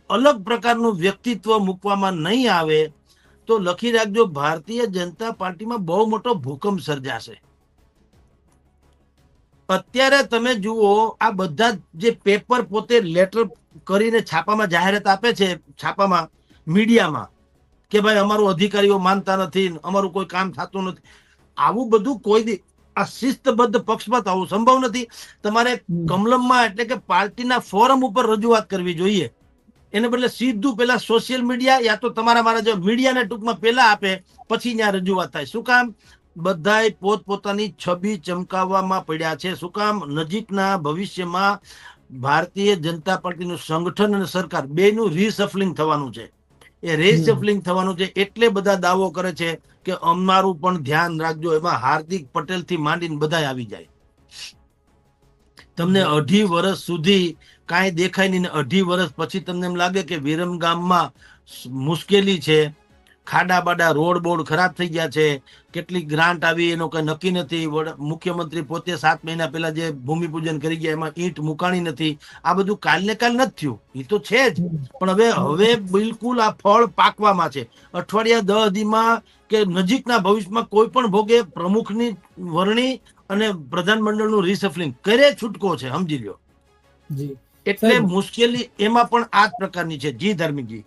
અલગ પ્રકારનું વ્યક્તિત્વ મૂકવામાં નહીં આવે તો લખી રાખજો, ભારતીય જનતા પાર્ટીમાં બહુ મોટો ભૂકંપ સર્જાશે. અત્યારે તમે જુઓ, આ બધા જે પેપર પોતે લેટર કરીને છાપામાં જાહેરાત આપે છે, છાપામાં મીડિયામાં, કે ભાઈ અમારું અધિકારીઓ માનતા નથી, અમારું કોઈ કામ થતું નથી, આવું બધું કોઈ આ શિસ્તબદ્ધ પક્ષપાત આવું સંભવ નથી. તમારે કમલમમાં એટલે કે પાર્ટીના ફોરમ ઉપર રજૂઆત કરવી જોઈએ, એને બદલે સીધું પેલા સોશિયલ મીડિયા યા તો તમારા મારા જો મીડિયાને ટૂંકમાં પેલા આપે પછી ત્યાં રજૂઆત થાય. શું કામ? બધાય પોતપોતાની છબી ચમકાવવામાં પડ્યા છે. શું કામ? નજીકના ભવિષ્યમાં ભારતીય જનતા પાર્ટીનું સંગઠન અને સરકાર બેનું રીસફલિંગ થવાનું છે. એ રીસફલિંગ થવાનું છે એટલે બધા દાવો કરે છે કે અમારું પણ ધ્યાન રાખજો. એમાં હાર્દિક પટેલ થી માંડીને બધા આવી જાય. તમને 2.5 વર્ષ સુધી કાંઈ દેખાય નહીં, 2.5 વર્ષ પછી તમને એમ લાગે કે વિરમગામમાં મુશ્કેલી છે, ખાડા બાડા રોડ બોર્ડ ખરાબ થઈ ગયા છે, કેટલી ગ્રાન્ટ આવી એનો કઈ નક્કી નથી, મુખ્યમંત્રી પોતે 7 મહિના પહેલા જે ભૂમિપૂજન કરી ગયા એમાં ઈંટ મુકાણી નથી. આ બધું કાલ ને કાલ નથી થયું, એ તો છે જ, પણ હવે બિલકુલ આ ફળ પાકવામાં છે. અઠવાડિયા 10 દીમાં કે નજીકના ભવિષ્યમાં કોઈ પણ ભોગે પ્રમુખની વરણી અને પ્રધાનમંડળનું રીસફલિંગ કરે છૂટકો છે, સમજી લ્યો. એટલે મુશ્કેલી એમાં પણ આ જ પ્રકારની છે. જી ધાર્મિકજી.